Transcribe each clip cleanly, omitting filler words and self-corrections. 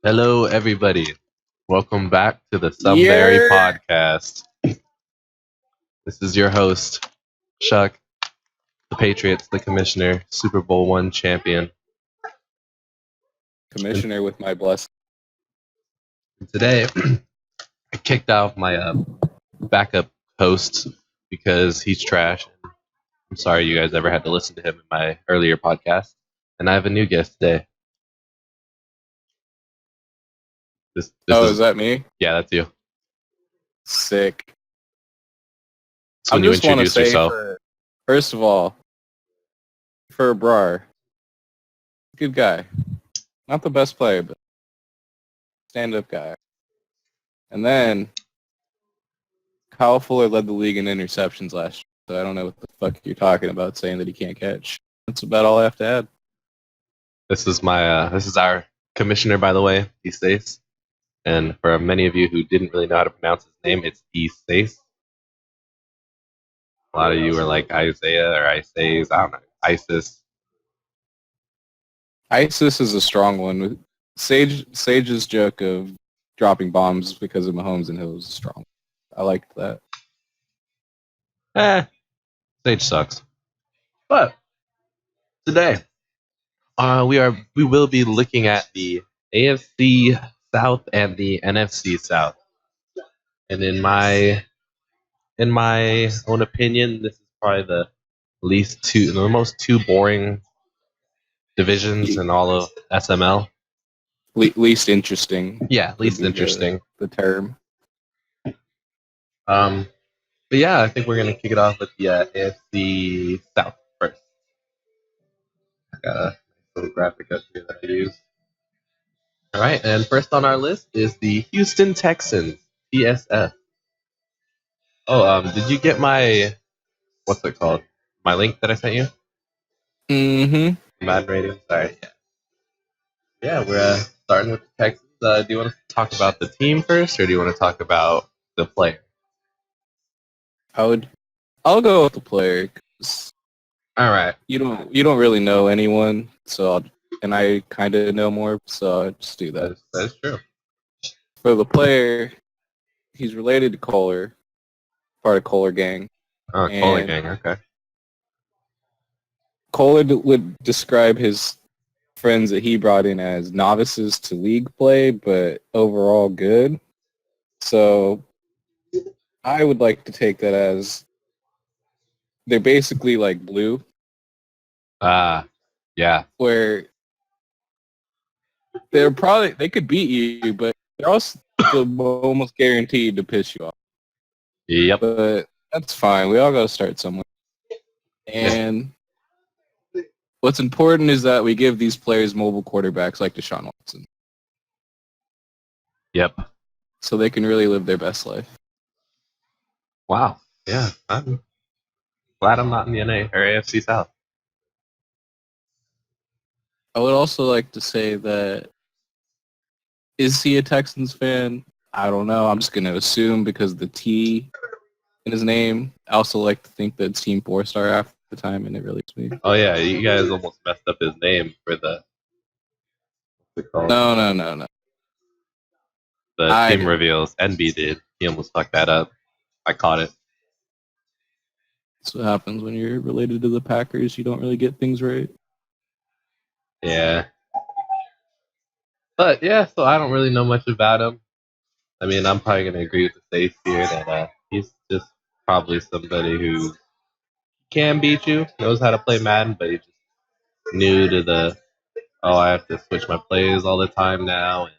Hello, everybody. Welcome back to the Sunbury Yeah. podcast. This is your host, Chuck, the Patriots, the Commissioner, Super Bowl one champion. And Commissioner with my blessing. today, I kicked off my backup host because he's trash. I'm sorry you guys ever had to listen to him in my earlier podcast. And I have a new guest today. This Is is that me? yeah, that's you. Sick. So I when you just want to introduce say, yourself, first of all, for Brar, good guy. Not the best player, but stand-up guy. And then, Kyle Fuller led the league in interceptions last year, so I don't know what the fuck you're talking about saying that he can't catch. That's about all I have to add. this is our commissioner, by the way, these days. And for many of you who didn't really know how to pronounce his name, it's Isis. A lot of you were like Isaiah or Isis. I don't know. Isis. ISIS is a strong one. Sage's joke of dropping bombs because of Mahomes and Hill is strong. I liked that. Sage sucks. But today, we will be looking at the AFC South and the NFC South. And in my own opinion, this is probably the most two boring divisions in all of SML. Least interesting. Yeah, would least be interesting. The term. But yeah, I think we're gonna kick it off with the AFC South first. I got a little graphic up here that I use. All right, and first on our list is the Houston Texans, TSF. Oh, did you get my what's it called? My link that I sent you? Mm-hmm. Mad rating. Sorry. Yeah, we're starting with the Texans. Do you want to talk about the team first, or do you want to talk about the player? I'll go with the player 'cause All right. you don't really know anyone, and I kind of know more, so I'll just do that. That is true. For the player, he's related to Kohler, part of Kohler gang. Oh, Kohler And gang. Okay. Kohler would describe his friends that he brought in as novices to league play, but overall good. So I would like to take that as they're basically like blue, Yeah. where they could beat you, but they're also almost guaranteed to piss you off. Yep. But that's fine. We all got to start somewhere. And what's important is that we give these players mobile quarterbacks like Deshaun Watson, Yep. so they can really live their best life. Wow. Yeah. I'm glad I'm not in the NA or AFC South. I would also like to say that, is he a Texans fan? I don't know. I'm just going to assume because the T in his name. I also like to think that it's Team 4-Star after the time, and it really is me. Oh yeah, you guys almost messed up his name for the what's it called? No. The team reveals. NB did. He almost fucked that up. I caught it. That's what happens when you're related to the Packers. You don't really get things right. Yeah. But yeah, so I don't really know much about him. I mean, I'm probably gonna agree with the safe here that he's just probably somebody who can beat you, knows how to play Madden, but he's just new to the I have to switch my plays all the time now, and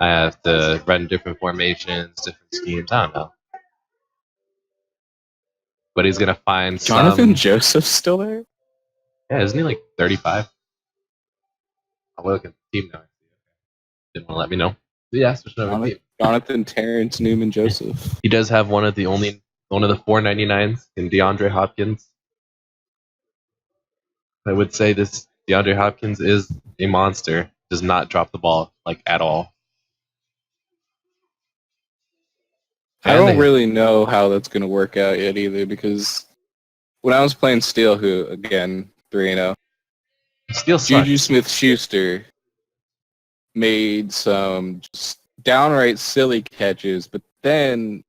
I have to run different formations, different schemes. I don't know. But he's gonna find Jonathan Joseph's still there? Yeah, isn't he like 35? I'll look at the team now. Didn't want to let me know. But yeah, switching over team. Jonathan Terrence Newman Joseph. He does have one of the 499s in DeAndre Hopkins. I would say this DeAndre Hopkins is a monster. Does not drop the ball like at all. I don't really know how that's going to work out yet either, because when I was playing Steel, who, again, 3-0, Steel sucks. Juju Smith-Schuster made some just downright silly catches, but then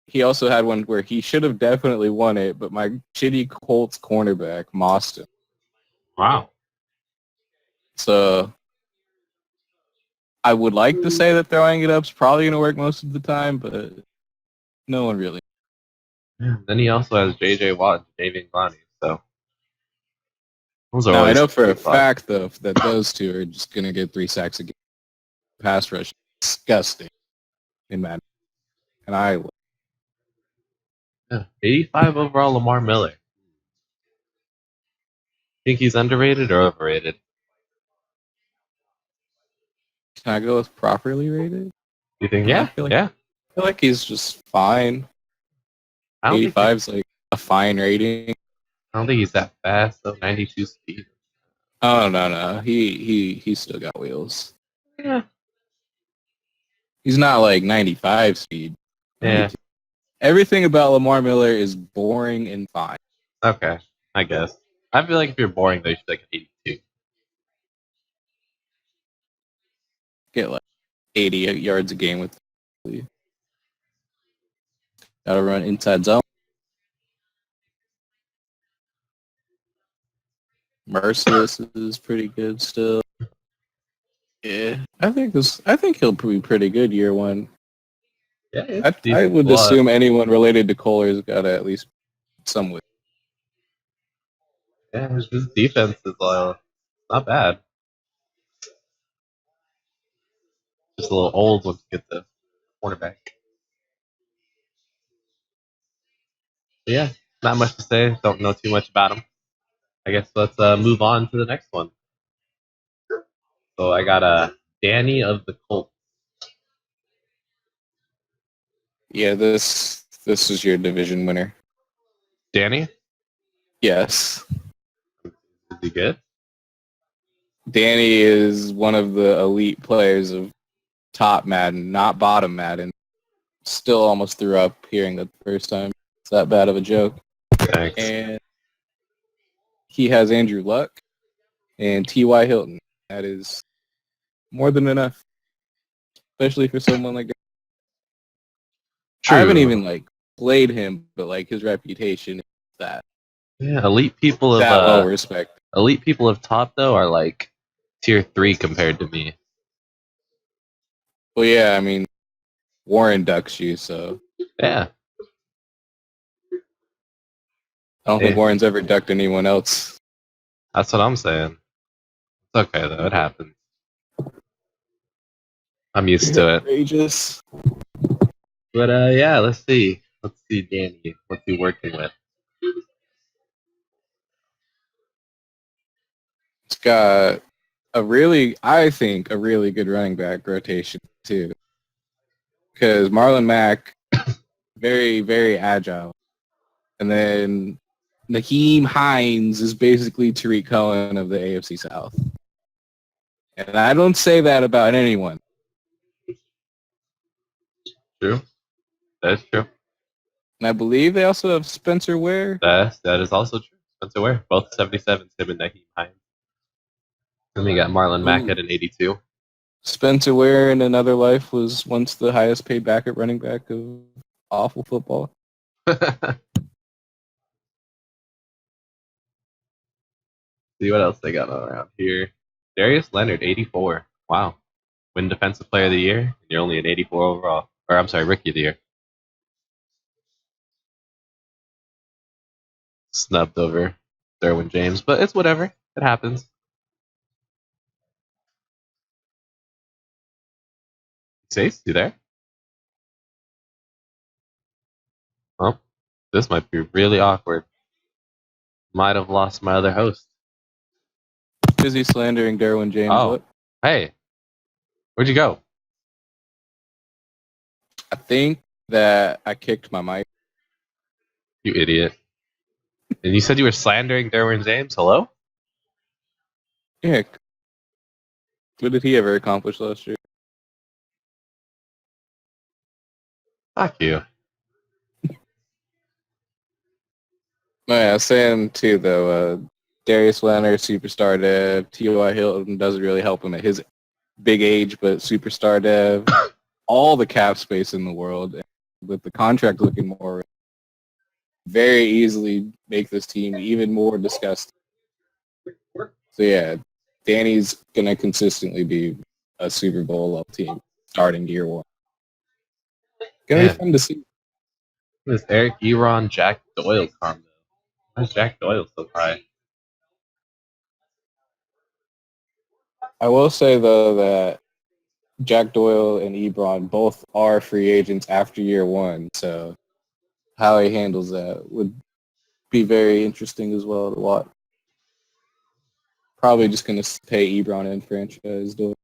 he also had one where he should have definitely won it, but my shitty Colts cornerback mossed him. Wow. So I would like to say that throwing it up is probably going to work most of the time, but no one really. Then he also has J.J. Watt and David Clowney. So those are Now, I always know for a good spots. fact, though, that those two are just going to get 3 sacks a game. Pass rush, disgusting in Madden. And I Yeah. 85 overall Lamar Miller. Think he's underrated or overrated? can I go with properly rated? You think? I Yeah, feel like yeah. I feel like he's just fine. I don't think 85 is like a fine rating. I don't think he's that fast though. 92 speed. Oh no. He still got wheels. Yeah, He's not like 95 speed. yeah. 92. Everything about Lamar Miller is boring and fine. Okay, I guess. I feel like if you're boring though, you should be like 82. Get like 80 yards a game with. Gotta run inside zone. Merciless is pretty good still. Yeah, I think he'll be pretty good year one. Yeah, it's I decent. would Well, assume anyone related to Kohler's got to at least some with. yeah, his defense is not bad. Just a little old once you get the cornerback. But yeah, not much to say. Don't know too much about him. I guess let's move on to the next one. So I got Danny of the Colts. Yeah, this is your division winner. Danny, Yes. is he good? Danny is one of the elite players of top Madden, not bottom Madden. Still almost threw up hearing that the first time. It's that bad of a joke. Thanks. And he has Andrew Luck and T.Y. Hilton. That is more than enough, especially for someone like that. True. I haven't even like played him, but like his reputation is that Yeah, elite people of that well respected. elite people of top though are like tier 3 compared to me. Well, yeah, I mean, Warren ducks you, so Yeah. I don't think Yeah, Warren's ever ducked anyone else. that's what I'm saying. It's okay though, it happens. I'm used to it. Outrageous. But yeah, let's see. Let's see Danny. What's he working with? It's got I think, a really good running back rotation too. Because Marlon Mack, very, very agile. And then Naheem Hines is basically Tariq Cohen of the AFC South. And I don't say that about anyone. True. That's true. And I believe they also have Spencer Ware. That is also true. Spencer Ware. Both 77s, him and Naheem Hines. Then we got Marlon Mack at an 82. Spencer Ware in another life was once the highest paid backup running back of awful football. See what else they got around here. Darius Leonard, 84. Wow. Win Defensive Player of the Year, and you're only an 84 overall. Or I'm sorry, Rookie of the Year. Snubbed over Derwin James, but it's whatever. It happens. Chase, you there? Oh, this might be really awkward. Might have lost my other host. Busy slandering Derwin James. Oh, What? hey, where'd you go? I think that I kicked my mic. You idiot. And you said you were slandering Derwin James? Hello? Yeah. What did he ever accomplish last year? Fuck you. Oh, yeah, I was saying too though, Darius Leonard, superstar dev, T.Y. Hilton doesn't really help him at his big age but superstar dev, all the cap space in the world, and with the contract looking more, very easily make this team even more disgusting. So yeah, Danny's gonna consistently be a Super Bowl level team starting year one. Gonna be Man, fun to see. this Eric Ebron Jack Doyle combo. Why is Jack Doyle so high? I will say though that Jack Doyle and Ebron both are free agents after year one, so how he handles that would be very interesting as well to watch. Probably just gonna pay Ebron in franchise to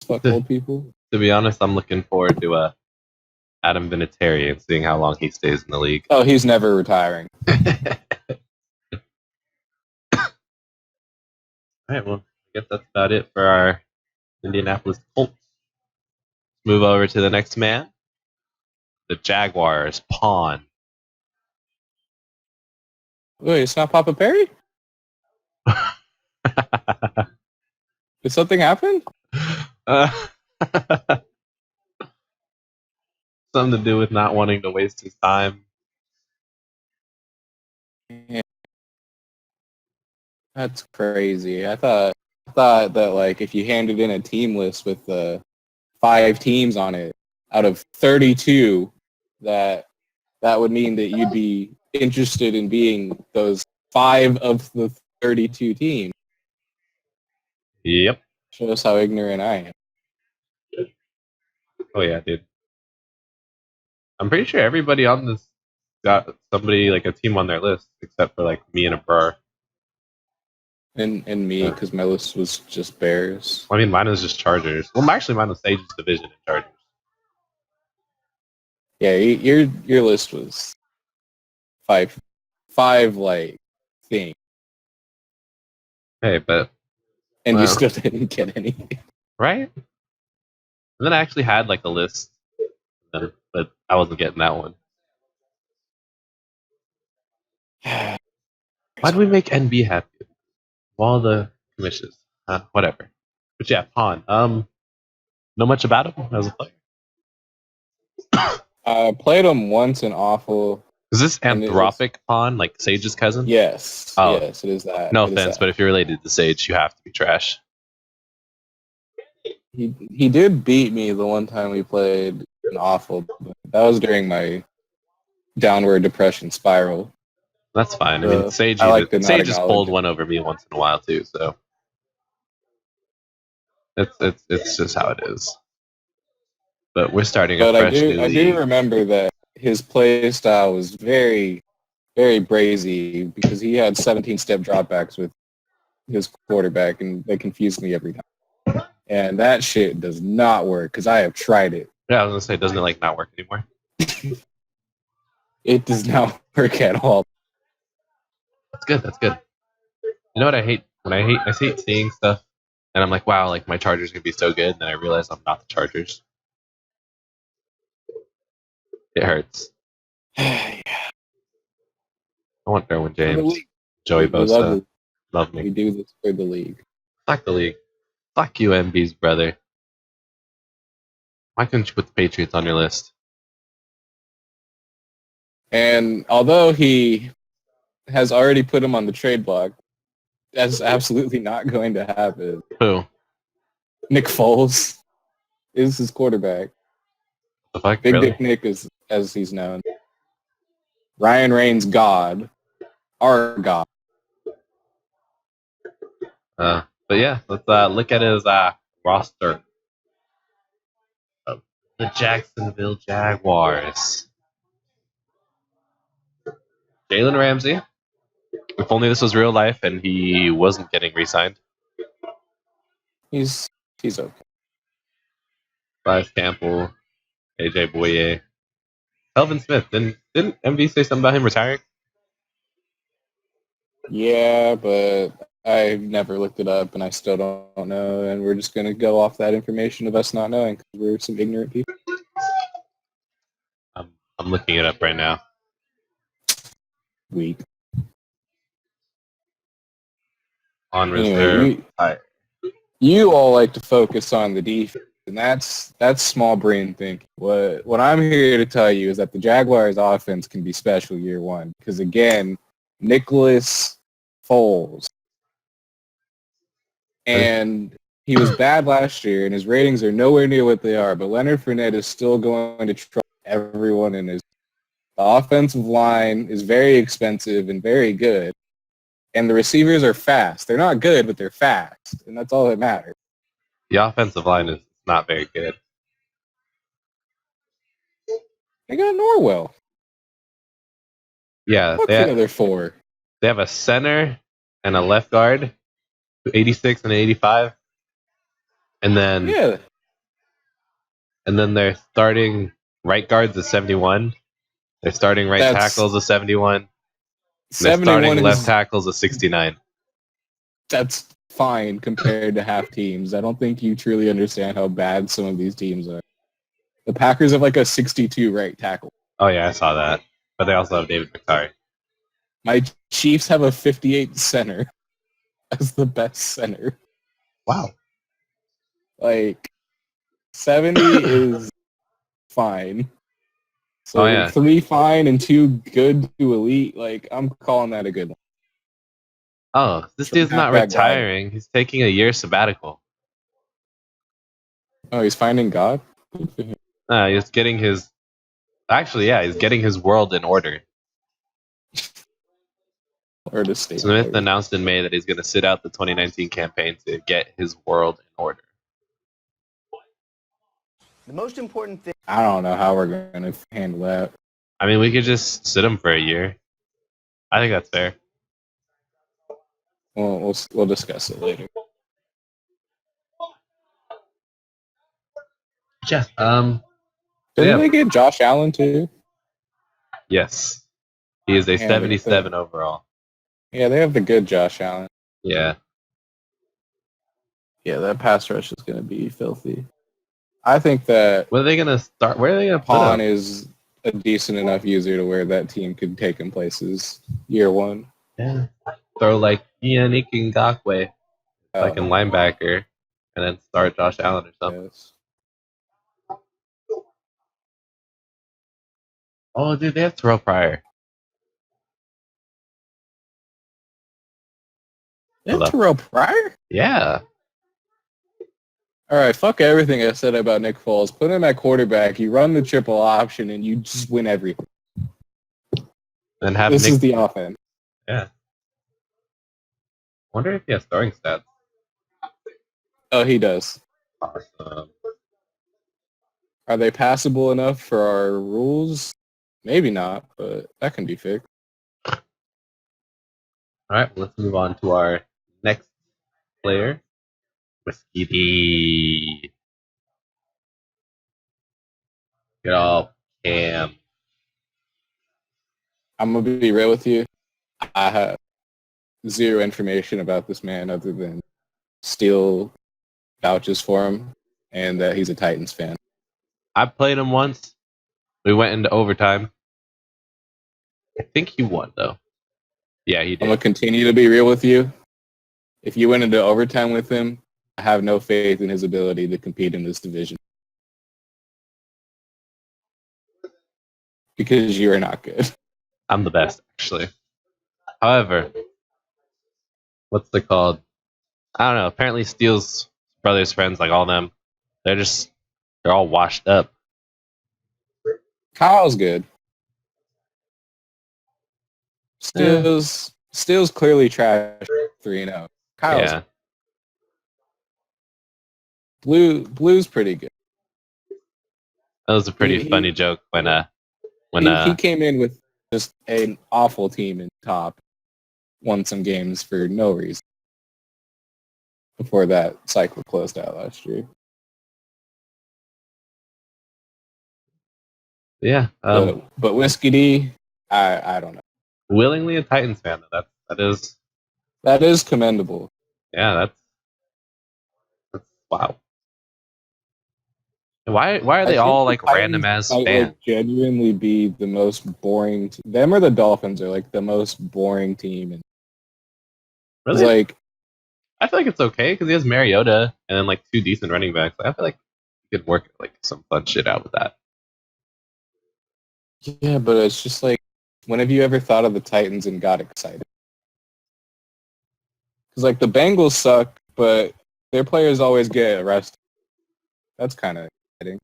fuck old people. To be honest, I'm looking forward to Adam Vinatieri and seeing how long he stays in the league. Oh, he's never retiring. All right, well, I guess that's about it for our Indianapolis Colts. Move over to the next man, the Jaguars pawn. Wait, it's not Papa Perry? Did something happen? Something to do with not wanting to waste his time. Yeah. That's crazy. I thought that like if you handed in a team list with 5 teams on it out of 32, that would mean that you'd be interested in being those 5 of the 32 teams. Yep. Shows how ignorant I am. Oh yeah, dude. I'm pretty sure everybody on this got somebody like a team on their list except for like me and a bro. And me, because my list was just Bears. I mean, mine was just Chargers. Well, actually, mine was Sage's division and Chargers. Yeah, your list was five like things, Hey, but and wow. you still didn't get anything. Right? And then I actually had like a list, but I wasn't getting that one. Why do we make NB happy? All the commissions, whatever. But yeah, pawn. Know much about him as a player? I played him once in Awful. Is this And it was- Anthropic pawn, like Sage's cousin? Yes. Oh. Yes, it is that. No It is offense, that. but if you're related to Sage, you have to be trash. He did beat me the one time we played in Awful. But that was during my downward depression spiral. That's fine. I mean, Sage to Sage has not pulled acknowledge it. one over me once in a while too, so it's just how it is. But we're starting a But fresh new I league. do remember that his play style was very, very brazy because he had 17-step dropbacks with his quarterback, and they confused me every time. And that shit does not work because I have tried it. Yeah, I was gonna say, doesn't it like not work anymore? It does not work at all. That's good. That's good. You know what I hate? I hate seeing stuff, and I'm like, wow, like my Chargers could be so good, and then I realize I'm not the Chargers. It hurts. Yeah. I want Derwin For the James, league. Joey We love Bosa. it. Love We me. do this for the league. Fuck the league. Fuck you, MB's brother. Why couldn't you put the Patriots on your list? And although he has already put him on the trade block, that's absolutely not going to happen. Who? Nick Foles is his quarterback. The fuck? Big Really? Dick Nick, is, as he's known. Ryan Reigns, God. Our God. But yeah, let's look at his roster of the Jacksonville Jaguars. Jalen Ramsey. If only this was real life and he wasn't getting re-signed. He's okay. Bryce Campbell, AJ Boye, Elvin Smith. Didn't MV say something about him retiring? Yeah, but I've never looked it up, and I still don't know. And we're just gonna go off that information of us not knowing because we're some ignorant people. I'm looking it up right now. Weak. On Anyway, reserve. You all like to focus on the defense, and that's small brain thinking. What I'm here to tell you is that the Jaguars' offense can be special year one because again, Nicholas Foles, and he was bad last year, and his ratings are nowhere near what they are. But Leonard Fournette is still going to trust everyone in his. The offensive line is very expensive and very good, and the receivers are fast. They're not good, but they're fast, and that's all that matters. The offensive line is not very good. They got Norwell. Yeah, Fuck for another 4. they have a center and a left guard, 86 and 85, and then Yeah, their starting right guard's a 71. Their starting right that's tackle's a 71. And their 71 starting left is tackle's a 69. that's fine compared to half teams. I don't think you truly understand how bad some of these teams are. The Packers have like a 62 right tackle. Oh yeah, I saw that. But they also have David McCarry. My Chiefs have a 58 center as the best center. Wow. Like 70 is fine. So Oh, yeah. 3 fine and 2 good to elite. Like I'm calling that a good one. Oh, this dude's not Halfback guy. retiring. He's taking a year sabbatical. Oh, he's finding God? He's getting his... Actually, yeah, he's getting his world in order. Or the state. Smith announced in May that he's going to sit out the 2019 campaign to get his world in order. The most important thing. I don't know how we're going to handle that. I mean, we could just sit him for a year. I think that's fair. We'll discuss it later. Yeah. Didn't they get Josh Allen too? Yes. He is a 77 overall. Yeah, they have the good Josh Allen. Yeah. Yeah, that pass rush is going to be filthy. I think that Where are they going to start? Where are they going to put Pawn him? is a decent enough user to where that team could take him places year one. Yeah. Throw like Ian Ngakwe, like a linebacker, and then start Josh Allen or something. Yes. Oh, dude, they have Terrell Pryor. Is Terrell Pryor? Yeah. All right, fuck everything I said about Nick Foles. Put him at quarterback. You run the triple option, and you just win everything. And have This Nick... is the offense. Yeah. Wonder if he has throwing stats. Oh, he does. Awesome. Are they passable enough for our rules? Maybe not, but that can be fixed. All right, let's move on to our next player, Whiskey D. Get all Cam. I'm going to be real with you. I have zero information about this man other than Steele vouches for him and that he's a Titans fan. I played him once. We went into overtime. I think he won, though. Yeah, he I'm did. going to continue to be real with you. If you went into overtime with him, I have no faith in his ability to compete in this division. Because you are not good. I'm the best, actually. However, what's it called? I don't know. Apparently, Steele's brother's friends, like all them, they're all washed up. Kyle's good. Steele's clearly trash 3-0. Kyle's Yeah. Blue's pretty good. That was a pretty funny joke when he came in with just an awful team in top, won some games for no reason before that cycle closed out last year. Yeah. But Whiskey D, I don't know. Willingly a Titans fan, though. That is commendable. Yeah, that's wow. Why are they all like random ass fans? Like, genuinely be the most boring. Them or the Dolphins are like the most boring team. And Really? like, I feel like it's okay because he has Mariota and then like 2 decent running backs. I feel like he could work like some fun shit out with that. Yeah, but it's just like, when have you ever thought of the Titans and got excited? Because like the Bengals suck, but their players always get arrested. That's kind of exciting.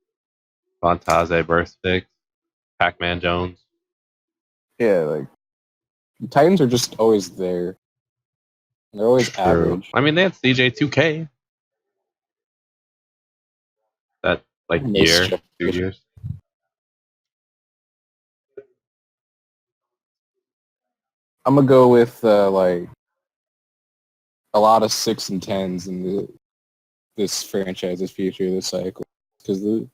Vontaze burst picks, Pac-Man Jones. Yeah, like the Titans are just always there. They're always True. average. I mean, they had CJ2K. That like Miss year, Jeff- 2 years. I'm gonna go with like a lot of 6 and 10s in this franchise's future this cycle, because the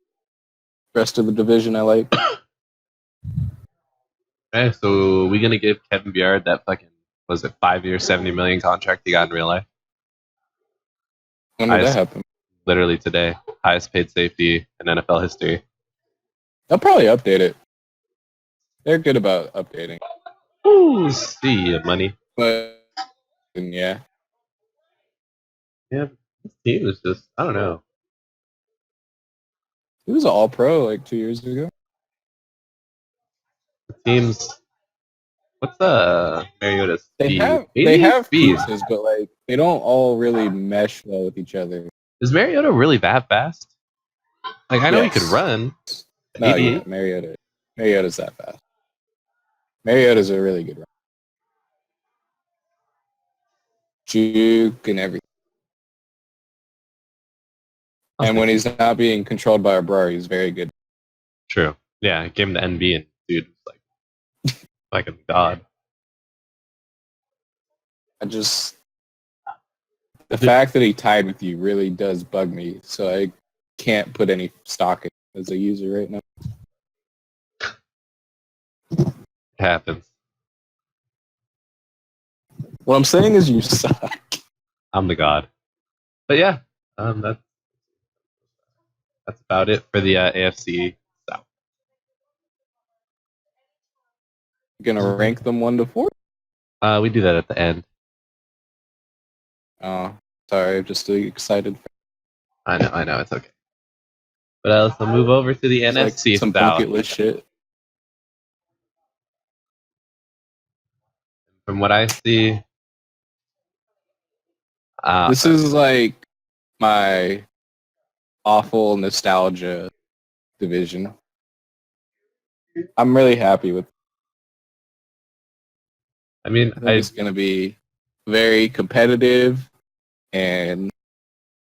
rest of the division I like. Okay, so we gonna give Kevin Byard that fucking, was it 5 year, 70 million contract he got in real life? When did that Highest, happen? literally today, highest paid safety in NFL history. They'll probably update it. They're good about updating, Ooh, see ya, money. but yeah, Yeah, this team is just, I don't know. he was an All-Pro like 2 years ago. The team's, what's Mariota's They speed? have 88 speed. pieces, but like they don't all really mesh well with each other. Is Mariota really that fast? Like, I know he could Yes. run. No, 88? yeah, Mariota's that fast. Mariota's a really good runner. Juke and everything. And when he's not being controlled by a bro, he's very good. True. Yeah, gave him the NB and dude was like a god. The fact that he tied with you really does bug me, so I can't put any stock in it as a user right now. It happens. What I'm saying is you suck. I'm the god. But yeah, that's about it for the AFC South. You're gonna rank them 1 to 4? We do that at the end. Oh, sorry, I'm just excited. I know, it's okay. But let's move over to the It's NFC like some South. bucket list shit. From what I see, This is like my awful nostalgia division. I'm really happy with. I mean, I think it's going to be very competitive, and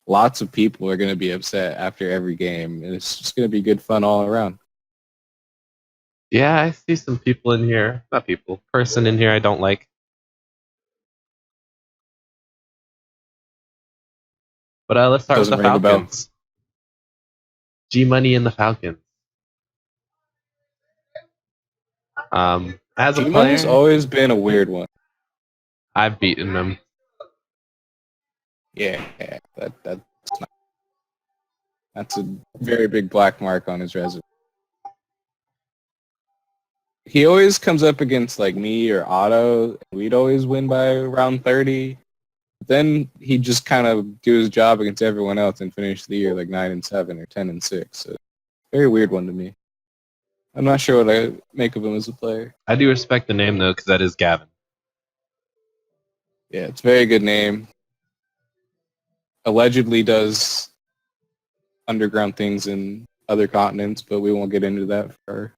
lots of people are going to be upset after every game, and it's just going to be good fun all around. yeah, I see some people in here. Not people, person in here I don't like. But let's start with the Doesn't ring a bell. Falcons. G Money and the Falcons. As a G-Money's player, always been a weird one. I've beaten them. Yeah, that's a very big black mark on his resume. He always comes up against like me or Otto. We'd always win by around 30. Then he'd just kind of do his job against everyone else and finish the year like 9-7 or 10-6. So very weird one to me. I'm not sure what I make of him as a player. I do respect the name though, because that is Gavin. Yeah, it's a very good name. Allegedly does underground things in other continents, but we won't get into that for our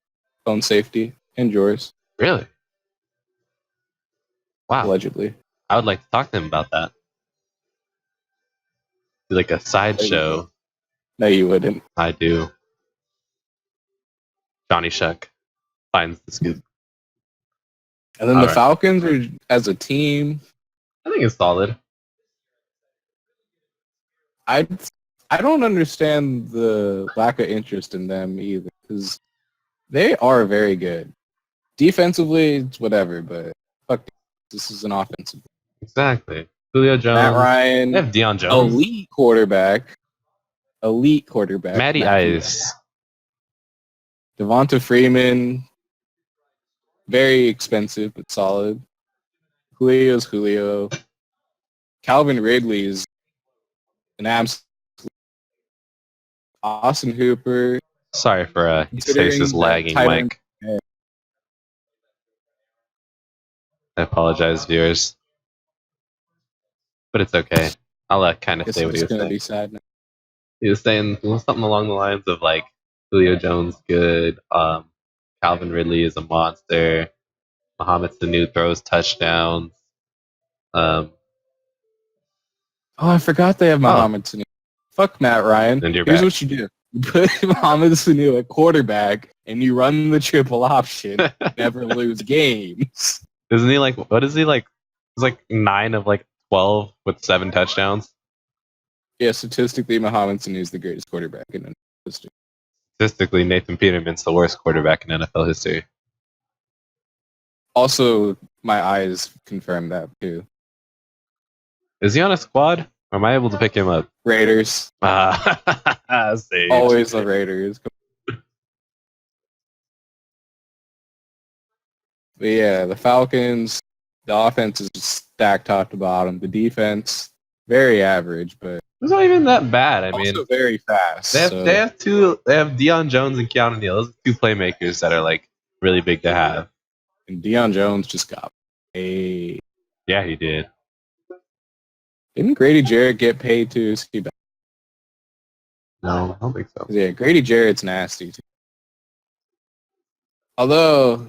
own safety and yours. Really? Wow. Allegedly. I would like to talk to him about that. Do like a sideshow. No, you wouldn't. I do. Johnny Shuck finds the scoop. And then All the right. Falcons are, as a team, I think it's solid. I don't understand the lack of interest in them either, because they are very good. Defensively, it's whatever, but fuck, this is an offensive. Exactly. Julio Jones. Matt Ryan, They have Deion Jones. elite quarterback. Matty Matthew. Ice. Devonta Freeman, very expensive but solid. Julio's Julio. Calvin Ridley is an absolute Austin Hooper. Sorry for his face is Considering that lagging, tight end, Mike. I apologize, viewers. But it's okay. I'll kind I of guess say I'm what he just was gonna saying. be sad now. He was saying something along the lines of like Julio Jones good, Calvin Ridley is a monster, Mohamed Sanu throws touchdowns. Um, Oh, I forgot they have oh, Mohamed Sanu. Fuck Matt Ryan. and you're Here's back. what you do. You put Mohamed Sanu at quarterback and you run the triple option. Never lose games. Isn't he like? What is he like? He's like 9 of like 12 with 7 touchdowns. Yeah, statistically, Mohamed Sanu is the greatest quarterback in NFL history. Statistically, Nathan Peterman's the worst quarterback in NFL history. Also, my eyes confirm that too. Is he on a squad? Or am I able to pick him up? Raiders. Sage. Always the Raiders. But yeah, the Falcons, the offense is stacked top to bottom. The defense, very average, but It's not even that bad. I mean, also very fast. they have Deion Jones and Keanu Neal. Those are 2 playmakers that are like really big to have. And Deion Jones just got paid. Yeah, he did. Didn't Grady Jarrett get paid too? Is he back? No, I don't think so. Yeah, Grady Jarrett's nasty too. Although,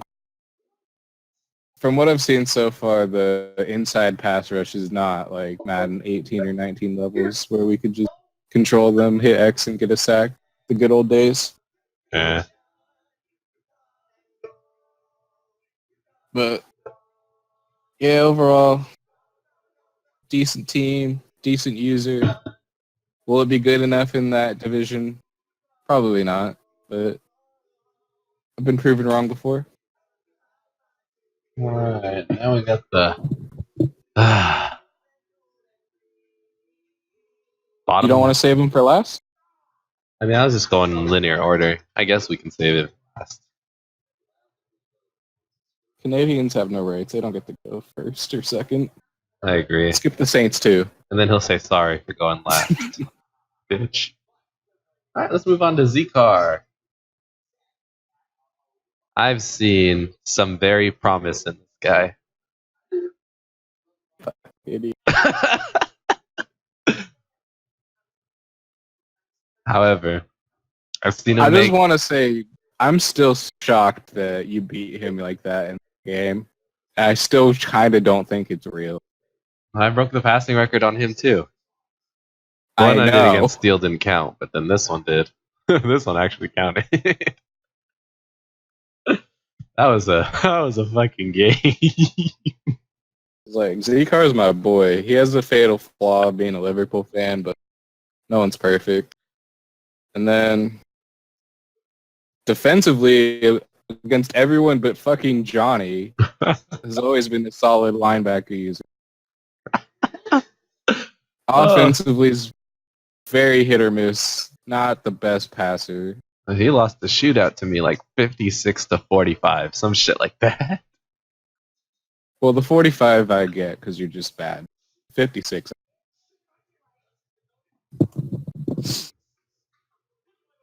from what I've seen so far, the inside pass rush is not like Madden 18 or 19 levels where we could just control them, hit X, and get a sack. The good old days. Yeah. But yeah, overall, decent team, decent user. Will it be good enough in that division? Probably not, but I've been proven wrong before. All right, now we got the bottom. You don't want to save them for last? I mean, I was just going in linear order. I guess we can save it last. Canadians have no rights. They don't get to go first or second. I agree. Skip the Saints too. And then he'll say sorry for going last. Bitch. All right, let's move on to Z-Car. I've seen some very promise in this guy. Idiot. However, I've seen him I just make... want to say I'm still shocked that you beat him like that in the game. I still kind of don't think it's real. I broke the passing record on him too. I One I did know. against Steele didn't count, but then this one did. This one actually counted. That was a fucking game. Like, Z-Car is my boy. He has a fatal flaw of being a Liverpool fan, but no one's perfect. And then defensively, against everyone but fucking Johnny, has always been a solid linebacker user. Offensively is very hit or miss. Not the best passer. He lost the shootout to me like 56-45, some shit like that. Well, the 45 I get because you're just bad. 56.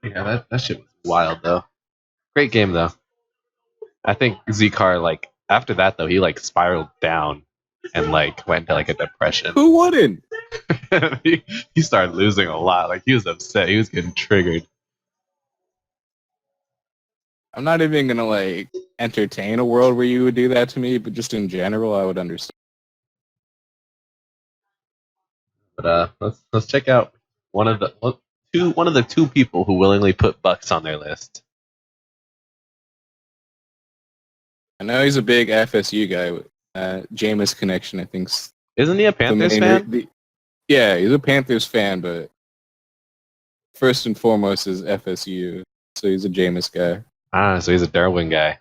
Yeah, that shit was wild though. Great game though. I think Z-Car like after that though he like spiraled down and like went into like a depression. Who wouldn't? he started losing a lot. Like he was upset. He was getting triggered. I'm not even gonna like entertain a world where you would do that to me, but just in general, I would understand. But let's check out one of the two people who willingly put Bucks on their list. I know he's a big FSU guy. Jameis connection, I think. Isn't he a Panthers fan? Yeah, he's a Panthers fan, but first and foremost is FSU, so he's a Jameis guy. So he's a Darwin guy.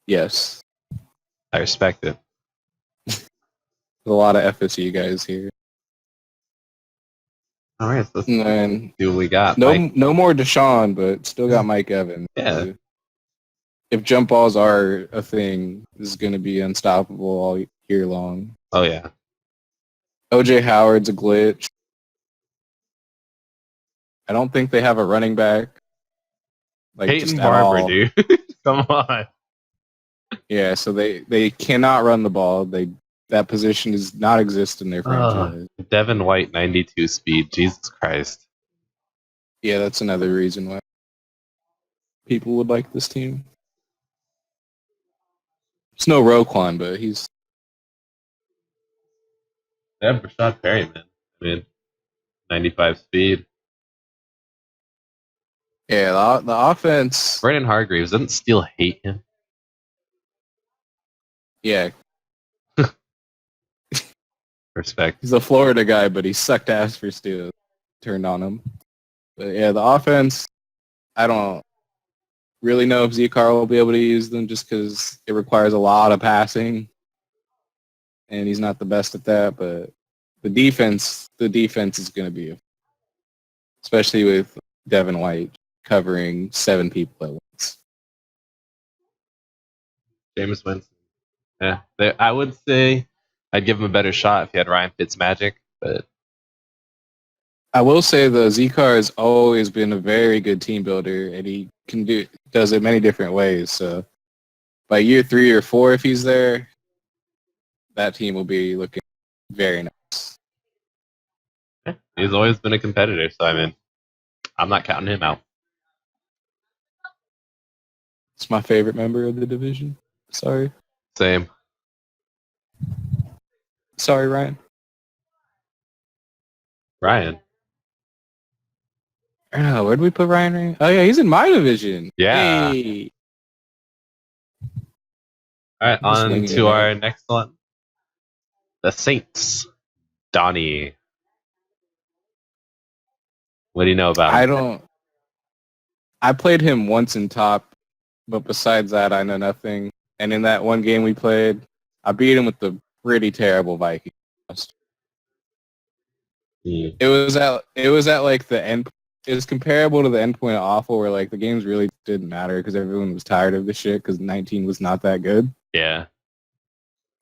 Yes. I respect it. There's a lot of FSU guys here. All right, so let's And then see what we got. no more Deshaun, but still got Mike Evans. Yeah. If jump balls are a thing, this is going to be unstoppable all year long. Oh yeah. OJ Howard's a glitch. I don't think they have a running back. Like Peyton just at Barber, all. dude. Come on. Yeah, so they cannot run the ball. That position does not exist in their franchise. Devin White, 92 speed. Jesus Christ. Yeah, that's another reason why people would like this team. It's no Roquan, but he's... They have Rashad Perryman. I mean, 95 speed. Yeah, the offense... Brandon Hargreaves, doesn't Steele hate him? Yeah, Respect. he's a Florida guy, but he sucked ass for Steele. Turned on him. But yeah, the offense, I don't really know if Zcar will be able to use them just because it requires a lot of passing. And he's not the best at that, but the defense is going to be, especially with Devin White covering 7 people at once. Jameis Winston. Yeah, I would say I'd give him a better shot if he had Ryan Fitzmagic, but I will say the Zcar has always been a very good team builder, and he does it many different ways. So by year 3 or 4, if he's there, that team will be looking very nice. yeah, he's always been a competitor. So I mean, I'm not counting him out. It's my favorite member of the division. Sorry, Same. Ryan. Ryan. I don't know, where did we put Ryan? Oh yeah, he's in my division. Yeah. Hey. All right, Just on winging to it, our next one. The Saints. Donnie. What do you know about him? I played him once in top, but besides that, I know nothing. And in that one game we played, I beat him with the pretty terrible Vikings. Hmm. It was at like the end. It was comparable to the end point of awful, where like the games really didn't matter because everyone was tired of the shit because 19 was not that good. Yeah.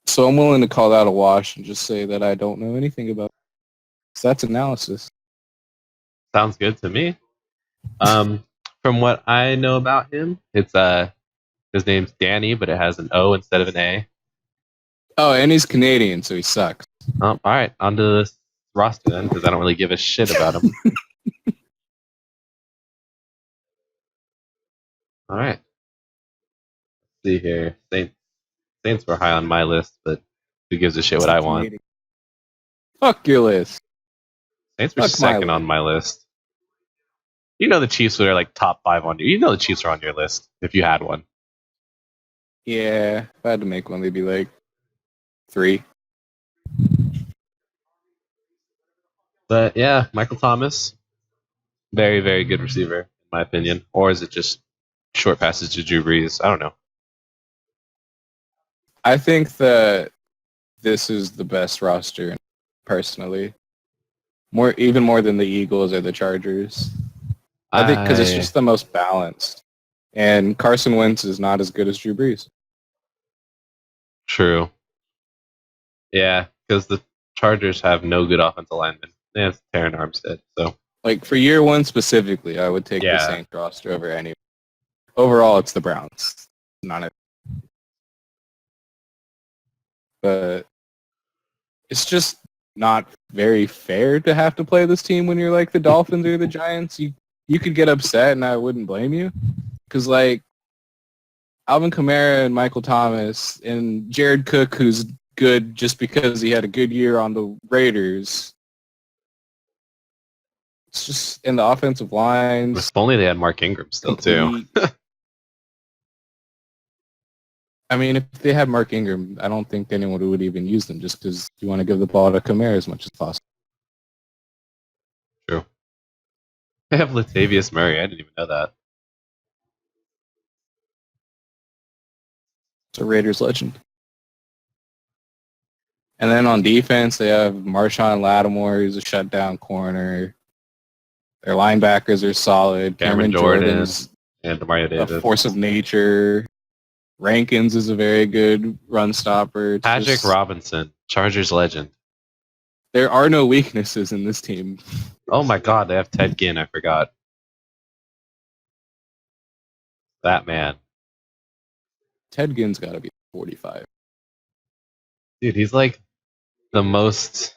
So I'm willing to call that a wash and just say that I don't know anything about it. So that's analysis. Sounds good to me. From what I know about him, it's his name's Danny, but it has an O instead of an A. Oh, and he's Canadian, so he sucks. All right, onto this roster then, because I don't really give a shit about him. All right. Let's see here. Saints were high on my list, but who gives a shit what I want? Canadian. Fuck your list. Saints were Fuck my second on my list. You know the Chiefs were like top 5 on you. You know the Chiefs are on your list if you had one. Yeah, if I had to make one, they'd be like 3. But yeah, Michael Thomas, very, very good receiver, in my opinion. Or is it just short passes to Drew Brees? I don't know. I think that this is the best roster, personally. Even more than the Eagles or the Chargers. I think because it's just the most balanced. And Carson Wentz is not as good as Drew Brees. True. Yeah, because the Chargers have no good offensive linemen. They have Terran Armstead, so. Like, for year 1 specifically, I would take the Yeah. Saints roster over any. Overall, it's the Browns. Not it. But it's just not very fair to have to play this team when you're like the Dolphins or the Giants. You could get upset, and I wouldn't blame you. Because, like, Alvin Kamara and Michael Thomas and Jared Cook, who's good just because he had a good year on the Raiders. It's just in the offensive lines. If only they had Mark Ingram still, too. I mean, if they had Mark Ingram, I don't think anyone would even use them just because you want to give the ball to Kamara as much as possible. True. They have Latavius Murray. I didn't even know that. It's a Raiders legend. And then on defense, they have Marshawn Lattimore, who's a shutdown corner. Their linebackers are solid. Cameron Jordan and Demario Davis. A force of nature. Rankins is a very good run stopper. Patrick Robinson, Chargers legend. There are no weaknesses in this team. Oh my god, they have Ted Ginn. I forgot. That man. Ted Ginn's got to be 45. Dude, he's like the most,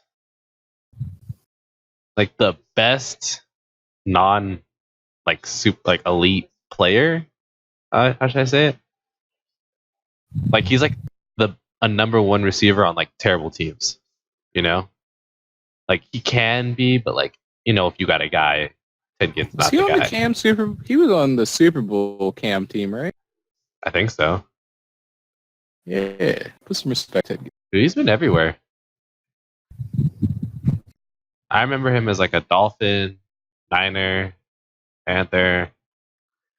like the best non, like super, like elite player. How should I say it? Like he's like a number one receiver on like terrible teams. You know, like he can be, but like if you got a guy, Ted Ginn's Is not he the on the guy. Cam Super? He was on the Super Bowl Cam team, right? I think so. Yeah, put some respect, Ted Ginn. Dude, he's been everywhere. I remember him as like a Dolphin, Niner, Panther,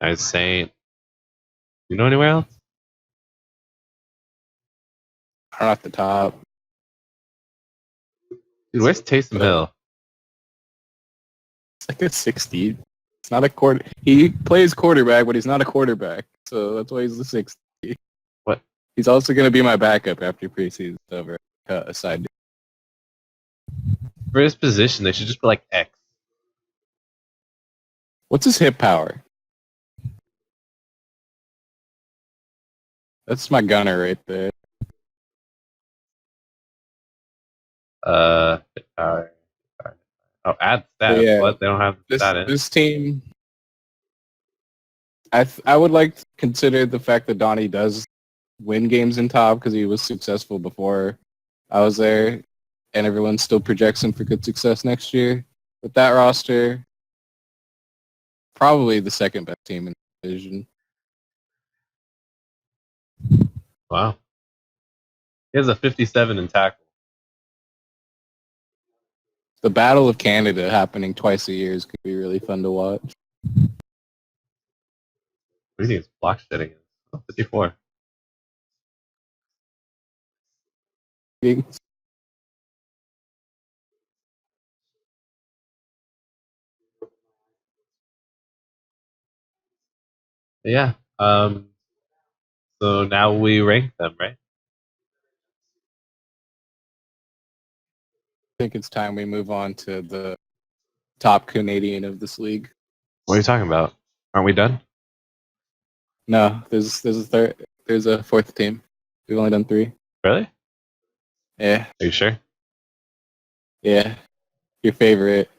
as Saint. You know anywhere else? Not off the top. Dude, where's Taysom Hill? It's like a 60. It's not a quarter. He plays quarterback, but he's not a quarterback. So that's why he's the 60. What? He's also going to be my backup after preseason's over. Aside. For his position, they should just put like X. What's his hip power? That's my gunner right there. Uh, oh, add stats. Yeah, What? They don't have that in. This team, I would like to consider the fact that Donnie does win games in top because he was successful before I was there, and everyone still projects him for good success next year. With that roster, probably the second best team in the division. Wow. He has a 57 in tackle. The Battle of Canada happening twice a year is going to be really fun to watch. What do you think his block shedding is? Oh, 54. Yeah. So now we rank them, right? I think it's time we move on to the top Canadian of this league. What are you talking about? Aren't we done? No, there's a fourth team. We've only done 3. Really? Yeah, Are you sure? yeah. Your favorite.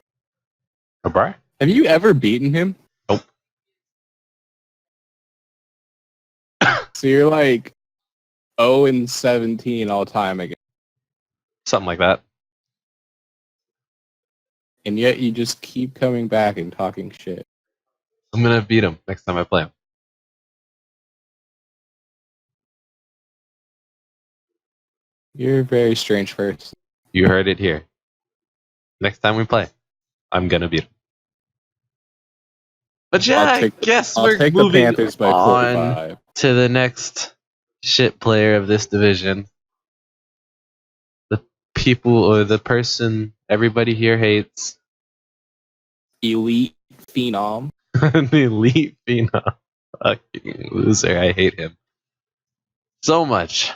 O'Brien? Have you ever beaten him? Nope. So you're like 0-17 all time again. Something like that. And yet you just keep coming back and talking shit. I'm gonna beat him next time I play him. You're a very strange person. You heard it here. Next time we play, I'm gonna beat him. But yeah, I guess I'll we're take the moving Panthers by on 45. to the next shit player of this division. The people or the person everybody here hates. Elite Phenom. The elite phenom. Fucking loser. I hate him so much.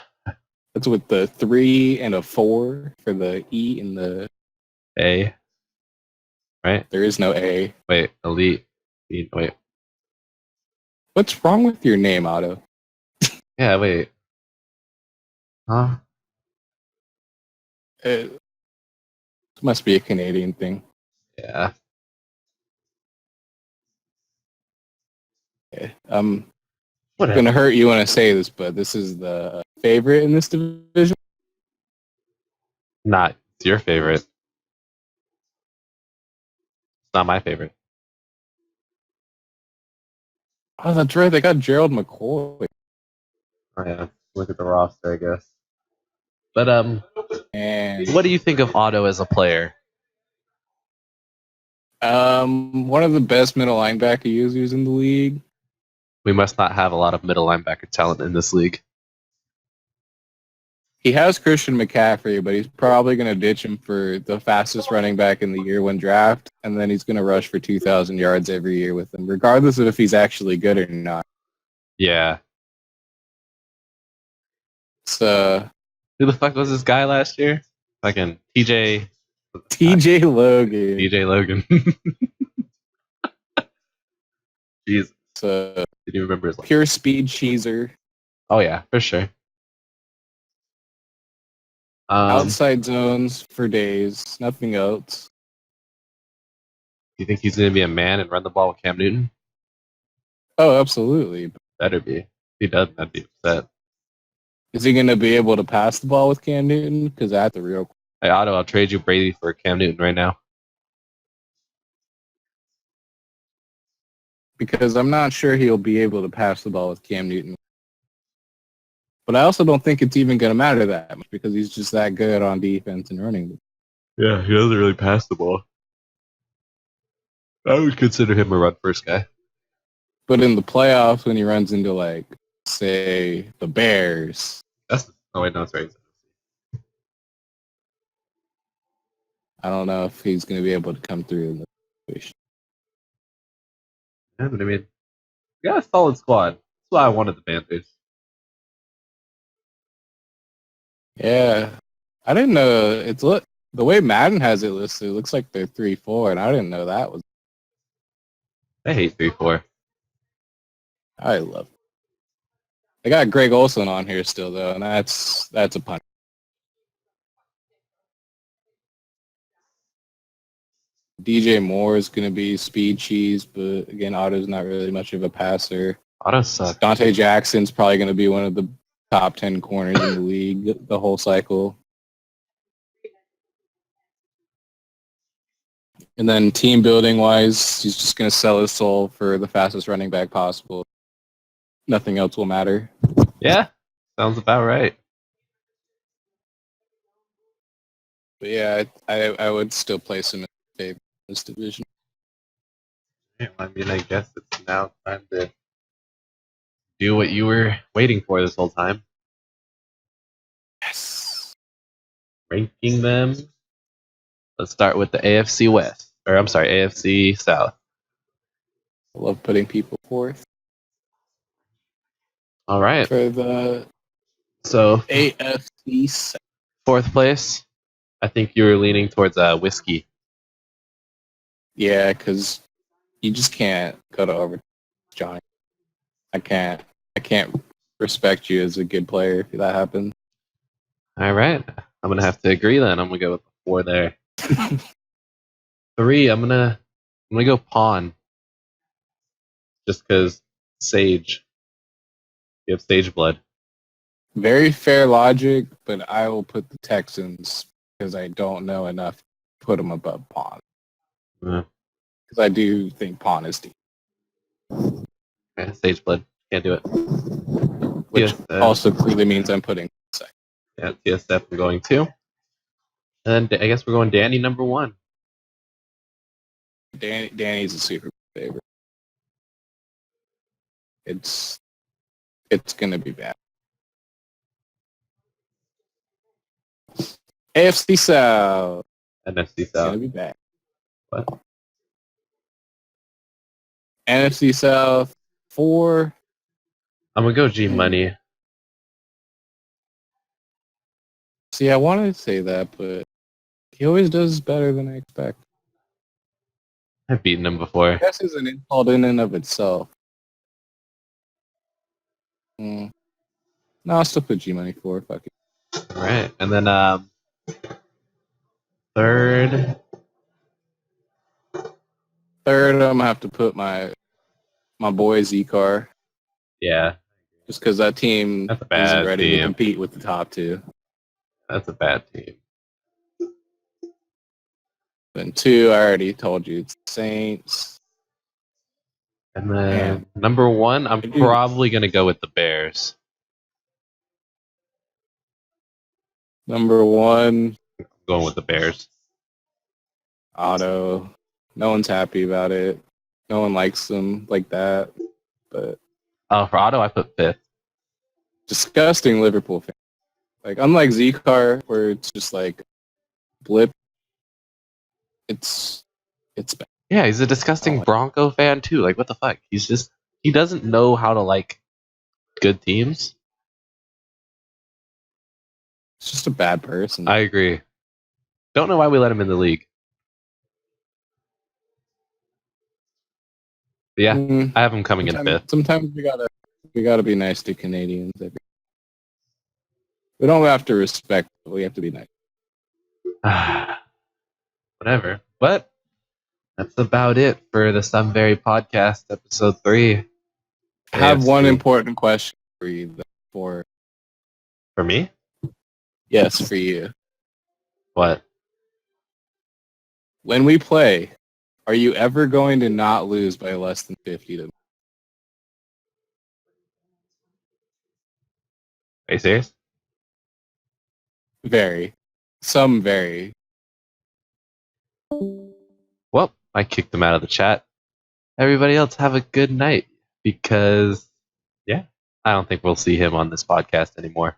That's with the 3 and a 4 for the E and the... A. Right? There is no A. Wait, elite. Wait. What's wrong with your name, Otto? Yeah, wait. Huh? It must be a Canadian thing. Yeah. Yeah. Whatever. Gonna hurt you when I say this, but this is the favorite in this division. Not your favorite. It's not my favorite. Oh, that's right. They got Gerald McCoy. Oh, yeah. Look at the roster, I guess. But And what do you think of Otto as a player? one of the best middle linebacker users in the league. We must not have a lot of middle linebacker talent in this league. He has Christian McCaffrey, but he's probably going to ditch him for the fastest running back in the year one draft, and then he's going to rush for 2,000 yards every year with him, regardless of if he's actually good or not. Yeah. So Who the fuck was this guy last year? Fucking TJ. TJ Logan. DJ Logan. Jeez, It's did you remember his life? pure speed cheeser. Oh yeah, for sure. Outside zones for days. Nothing else. Do you think he's going to be a man and run the ball with Cam Newton? Oh, absolutely. Better be. If he doesn't, I'd be upset. Is he going to be able to pass the ball with Cam Newton? Because that's the real. Hey, Otto, I'll trade you Brady for Cam Newton right now. Because I'm not sure he'll be able to pass the ball with Cam Newton. But I also don't think it's even going to matter that much because he's just that good on defense and running. Yeah, he doesn't really pass the ball. I would consider him a run-first guy. But in the playoffs, when he runs into, like, say, the Bears. Oh, wait, no, it's right. I don't know if he's going to be able to come through in the situation. Yeah, but I mean, we got a solid squad. That's why I wanted the Panthers. Yeah. I didn't know. The way Madden has it listed, it looks like they're 3-4, and I didn't know that was. I hate 3-4. I love it. They got Greg Olson on here still, though, and that's a punch. DJ Moore is going to be speed cheese, but again, Otto's not really much of a passer. Otto sucks. Dante Jackson's probably going to be one of the top 10 corners in the league the whole cycle. And then team building wise, he's just going to sell his soul for the fastest running back possible. Nothing else will matter. Yeah, sounds about right. But yeah, I would still place him in favor of this division. Yeah, I mean, I guess it's now time to do what you were waiting for this whole time. Yes. Ranking them. Let's start with the AFC West. Or, I'm sorry, AFC South. I love putting people forth. All right. For the So, AFC South. Fourth place, I think you were leaning towards whiskey. Yeah, because you just can't go to overtime, Johnny. I can't respect you as a good player if that happens. All right. I'm going to have to agree then. I'm going to go with the 4 there. 3, I'm gonna go Pawn. Just because Sage. You have Sage blood. Very fair logic, but I will put the Texans because I don't know enough to put them above Pawn. Yeah. Because I do think Pawn is deep. Okay, Sage blood. Can't do it. Which TSF. also clearly means I'm putting second. Yeah, TSF I'm going 2. And I guess we're going Danny number 1. Danny's a super favorite. It's gonna be bad. AFC South. NFC It's South. gonna be bad. What? NFC South 4. I'm gonna go G Money. See, I wanted to say that, but he always does better than I expect. I've beaten him before. I guess it's an insult in and of itself. No, I'll still put G Money 4. Fuck it. All right, and then third. Third, I'm gonna have to put my boy Z-Car. Yeah, Just because that team That's a bad isn't ready team. to compete with the top 2. that's a bad team. Then 2, I already told you, it's the Saints. And then Man. number 1, I'm I do- probably gonna go with the Bears. Number 1, I'm going with the Bears. Otto. No one's happy about it. No one likes them like that. But For Otto, I put 5th. disgusting Liverpool fan. Like, unlike Z-Car, where it's just like blip, it's bad. Yeah, he's a disgusting Oh. Bronco fan too. Like, what the fuck? He doesn't know how to like good teams. It's just a bad person. I agree. Don't know why we let him in the league. But yeah, I have him coming in 5th. Sometimes we gotta be nice to Canadians. We don't have to respect, but we have to be nice. Whatever. But that's about it for the Sunbury Podcast, episode 3. I have one AFC. important question for you. For me? Yes, for you. What? When we play, are you ever going to not lose by less than 50 to? Are you serious? Very. Some very. Well, I kicked him out of the chat. Everybody else have a good night because, yeah, I don't think we'll see him on this podcast anymore.